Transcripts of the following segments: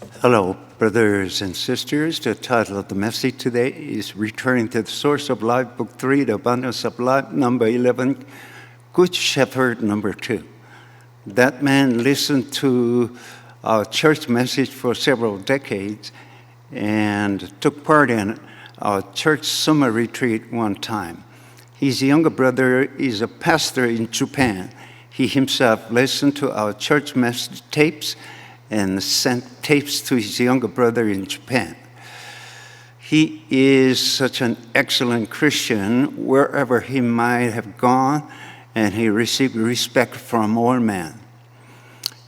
Hello, brothers and sisters. The title of the message today is Returning to the Source of Life, Book 3, The Abundance of Life, number 11, Good Shepherd, number 2. That man listened to our church message for several decades and took part in our church summer retreat one time. His younger brother is a pastor in Japan. He himself listened to our church message tapes and sent tapes to his younger brother in Japan. He is such an excellent Christian wherever he might have gone, and he received respect from all men.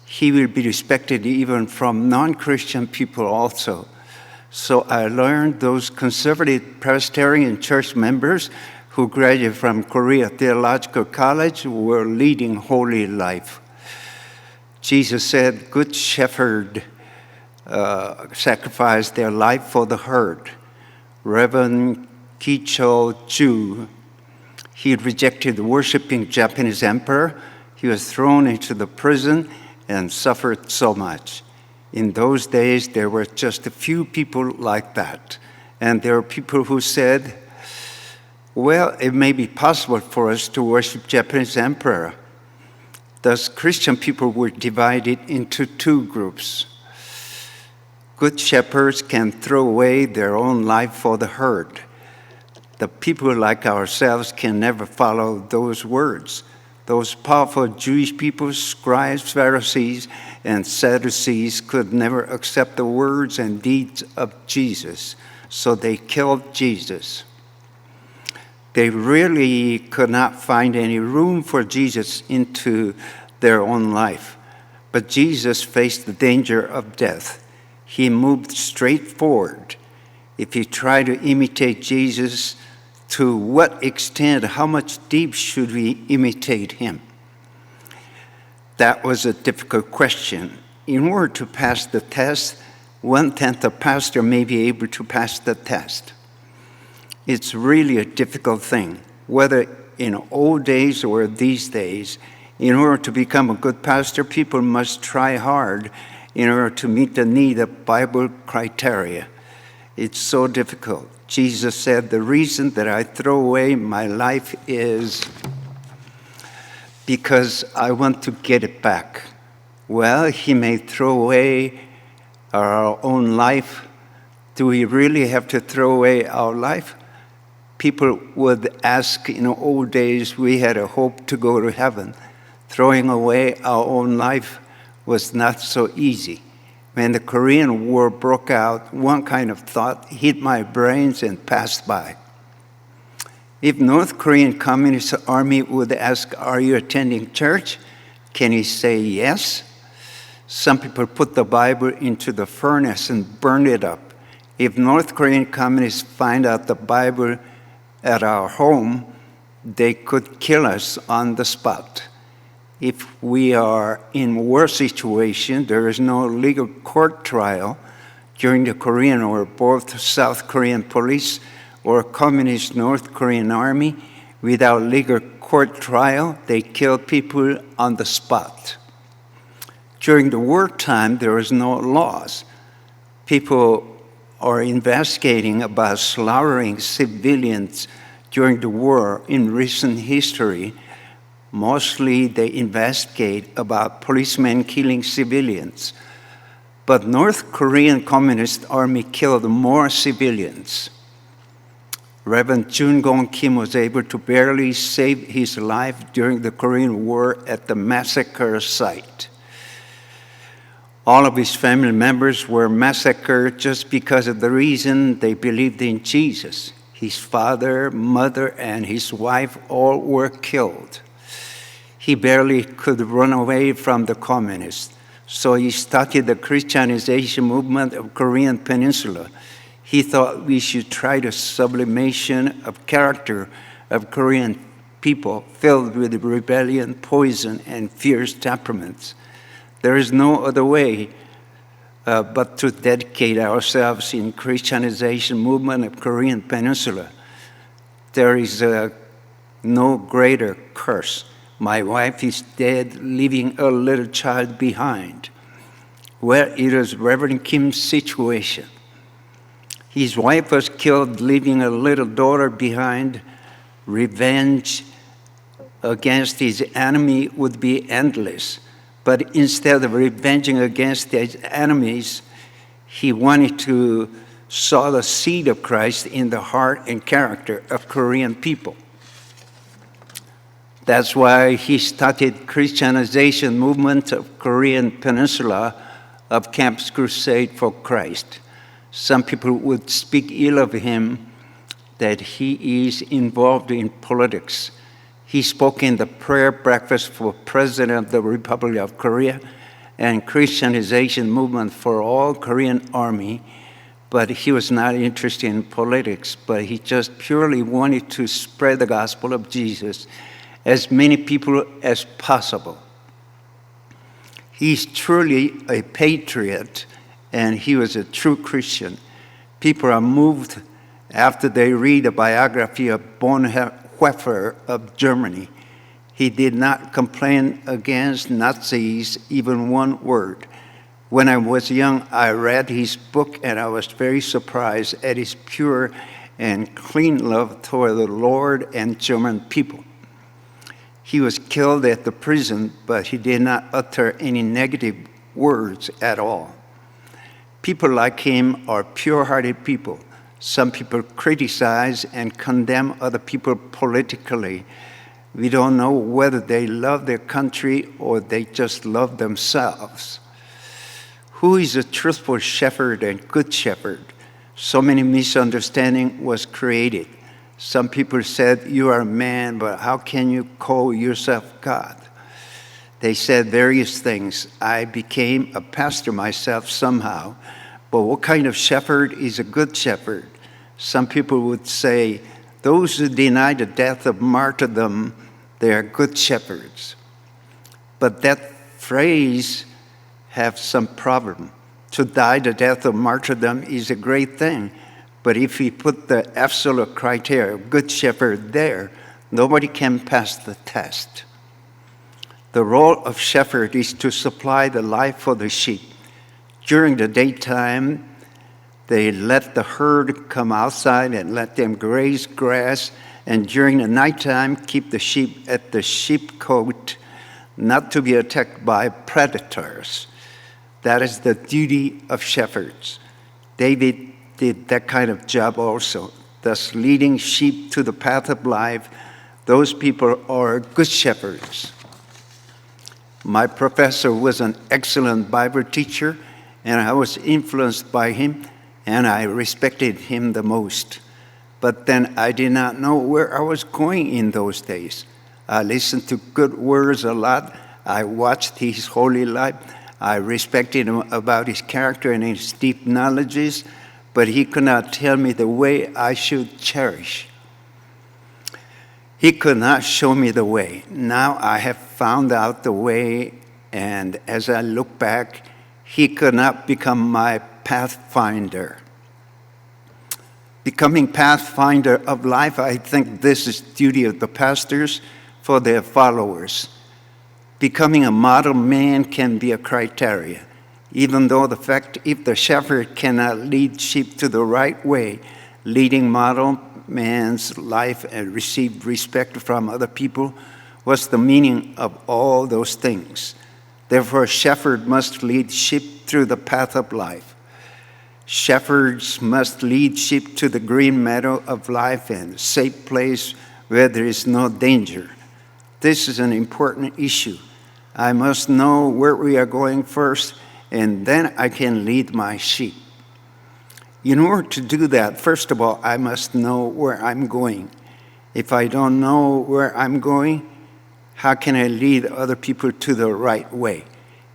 He will be respected even from non-Christian people also. So I learned those conservative Presbyterian church members who graduated from Korea Theological College were leading holy life. Jesus said, good shepherd sacrificed their life for the herd. Reverend Kicho Ju, he rejected worshiping Japanese emperor. He was thrown into the prison and suffered so much. In those days, there were just a few people like that. And there were people who said, well, it may be possible for us to worship Japanese emperor. Thus, Christian people were divided into two groups. Good shepherds can throw away their own life for the herd. The people like ourselves can never follow those words. Those powerful Jewish people, scribes, Pharisees, and Sadducees could never accept the words and deeds of Jesus, so they killed Jesus. They really could not find any room for Jesus into their own life. But Jesus faced the danger of death. He moved straight forward. If you try to imitate Jesus, to what extent, how much deep should we imitate him? That was a difficult question. In order to pass the test, 1/10 of pastor may be able to pass the test. It's really a difficult thing, whether in old days or these days. In order to become a good pastor, people must try hard in order to meet the need of Bible criteria. It's so difficult. Jesus said, the reason that I throw away my life is because I want to get it back. Well, he may throw away our own life. Do we really have to throw away our life? People would ask, in old days, we had a hope to go to heaven. Throwing away our own life was not so easy. When the Korean War broke out, one kind of thought hit my brains and passed by. If North Korean Communist Army would ask, are you attending church? Can he say yes? Some people put the Bible into the furnace and burned it up. If North Korean communists find out the Bible at our home, they could kill us on the spot. If we are in war situation, there is no legal court trial during the Korean or both South Korean police or communist North Korean army. Without legal court trial, they kill people on the spot. During the wartime, there is no laws. People are investigating about slaughtering civilians during the war in recent history. Mostly they investigate about policemen killing civilians. But North Korean Communist Army killed more civilians. Reverend Jun Gong Kim was able to barely save his life during the Korean War at the massacre site. All of his family members were massacred just because of the reason they believed in Jesus. His father, mother, and his wife all were killed. He barely could run away from the communists. So he started the Christianization movement of Korean Peninsula. He thought we should try the sublimation of character of Korean people filled with rebellion, poison, and fierce temperaments. There is no other way but to dedicate ourselves in Christianization movement of Korean Peninsula. There is no greater curse. My wife is dead, leaving a little child behind. Well, it was Reverend Kim's situation. His wife was killed, leaving a little daughter behind. Revenge against his enemy would be endless. But instead of revenging against his enemies, he wanted to sow the seed of Christ in the heart and character of Korean people. That's why he started Christianization movement of Korean Peninsula of Campus Crusade for Christ. Some people would speak ill of him, that he is involved in politics. He spoke in the prayer breakfast for President of the Republic of Korea and Christianization movement for all Korean army, but he was not interested in politics, but he just purely wanted to spread the gospel of Jesus as many people as possible. He's truly a patriot, and he was a true Christian. People are moved after they read a biography of Bonhoeffer of Germany. He did not complain against Nazis even one word. When I was young, I read his book, and I was very surprised at his pure and clean love toward the Lord and German people. He was killed at the prison, but he did not utter any negative words at all. People like him are pure-hearted people. Some people criticize and condemn other people politically. We don't know whether they love their country or they just love themselves. Who is a truthful shepherd and good shepherd? So many misunderstandings was created. Some people said, you are a man, but how can you call yourself God? They said various things. I became a pastor myself somehow, but what kind of shepherd is a good shepherd? Some people would say, those who deny the death of martyrdom, they are good shepherds. But that phrase has some problem. To die the death of martyrdom is a great thing. But if we put the absolute criteria of good shepherd there, nobody can pass the test. The role of shepherd is to supply the life for the sheep. During the daytime, they let the herd come outside and let them graze grass, and during the nighttime, keep the sheep at the sheepcote, not to be attacked by predators. That is the duty of shepherds. David did that kind of job also, thus leading sheep to the path of life. Those people are good shepherds. My professor was an excellent Bible teacher, and I was influenced by him, and I respected him the most. But then I did not know where I was going in those days. I listened to good words a lot. I watched his holy life. I respected him about his character and his deep knowledges, but he could not tell me the way I should cherish. He could not show me the way. Now I have found out the way, and as I look back, he could not become my pathfinder. Becoming pathfinder of life, I think this is duty of the pastors for their followers. Becoming a model man can be a criteria, even though the fact if the shepherd cannot lead sheep to the right way, leading model man's life and receive respect from other people, what's the meaning of all those things? Therefore, a shepherd must lead sheep through the path of life. Shepherds must lead sheep to the green meadow of life and a safe place where there is no danger. This is an important issue. I must know where we are going first, and then I can lead my sheep. In order to do that, first of all, I must know where I'm going. If I don't know where I'm going, how can I lead other people to the right way?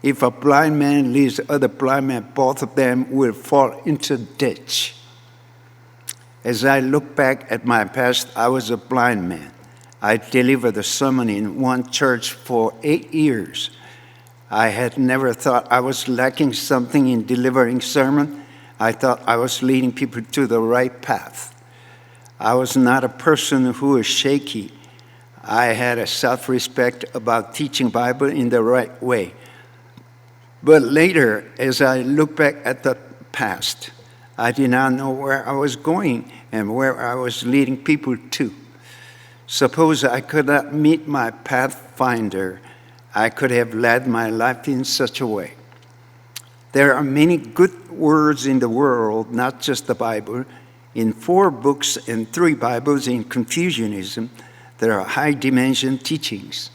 If a blind man leads other blind men, both of them will fall into a ditch. As I look back at my past, I was a blind man. I delivered a sermon in one church for 8 years. I had never thought I was lacking something in delivering sermon. I thought I was leading people to the right path. I was not a person who was shaky. I had a self-respect about teaching Bible in the right way. But later, as I look back at the past, I did not know where I was going and where I was leading people to. Suppose I could not meet my pathfinder, I could have led my life in such a way. There are many good words in the world, not just the Bible. In 4 books and 3 Bibles in Confucianism, there are high-dimension teachings.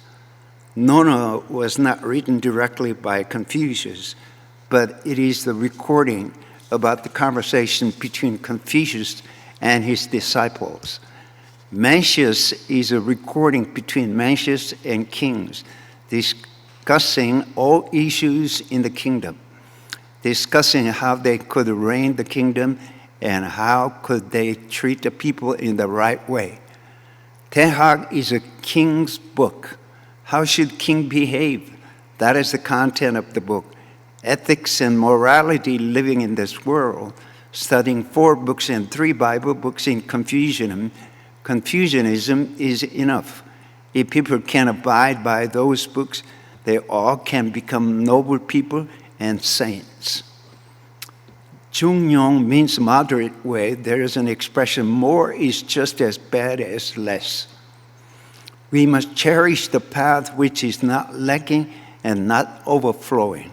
Nona was not written directly by Confucius, but it is the recording about the conversation between Confucius and his disciples. Mencius is a recording between Mencius and kings, discussing all issues in the kingdom, discussing how they could reign the kingdom and how could they treat the people in the right way. Tehag is a king's book. How should king behave? That is the content of the book. Ethics and morality living in this world, studying 4 books and 3 Bible books in Confucianism is enough. If people can abide by those books, they all can become noble people and saints. Jungyong means moderate way. There is an expression, more is just as bad as less. We must cherish the path which is not lacking and not overflowing.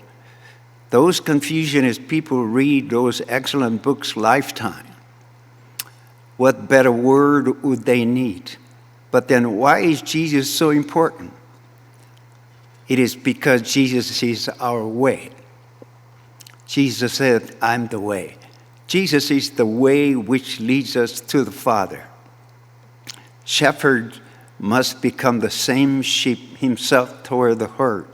Those Confucianist people read those excellent books lifetime. What better word would they need? But then why is Jesus so important? It is because Jesus is our way. Jesus said, I'm the way. Jesus is the way which leads us to the Father. Shepherd must become the same sheep himself toward the herd.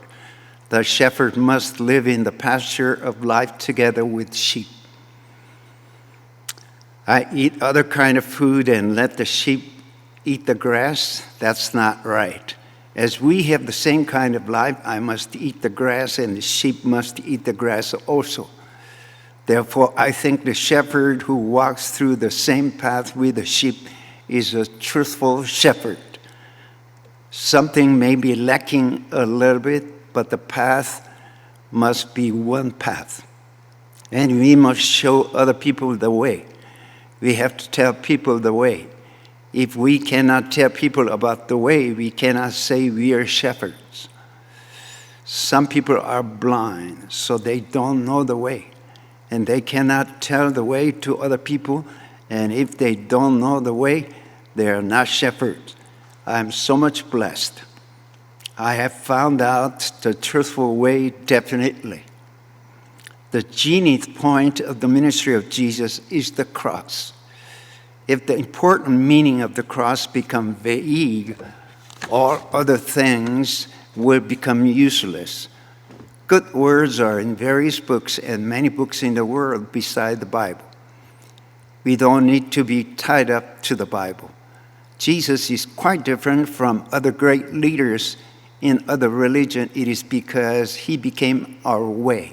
The shepherd must live in the pasture of life together with sheep. I eat other kind of food and let the sheep eat the grass. That's not right. As we have the same kind of life, I must eat the grass and the sheep must eat the grass also. Therefore, I think the shepherd who walks through the same path with the sheep is a truthful shepherd. Something may be lacking a little bit, but the path must be one path. And we must show other people the way. We have to tell people the way. If we cannot tell people about the way, we cannot say we are shepherds. Some people are blind, so they don't know the way. And they cannot tell the way to other people. And if they don't know the way, they are not shepherds. I am so much blessed. I have found out the truthful way definitely. The zenith point of the ministry of Jesus is the cross. If the important meaning of the cross becomes vague, all other things will become useless. Good words are in various books and many books in the world beside the Bible. We don't need to be tied up to the Bible. Jesus is quite different from other great leaders in other religions. It is because he became our way.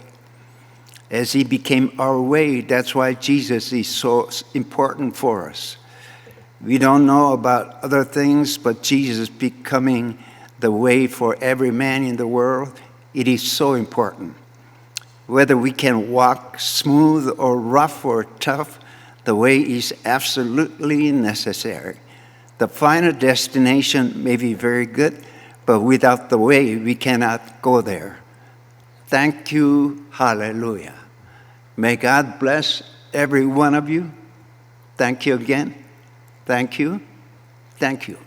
As he became our way, that's why Jesus is so important for us. We don't know about other things, but Jesus becoming the way for every man in the world, it is so important. Whether we can walk smooth or rough or tough, the way is absolutely necessary. The final destination may be very good, but without the way, we cannot go there. Thank you. Hallelujah. May God bless every one of you. Thank you again. Thank you. Thank you.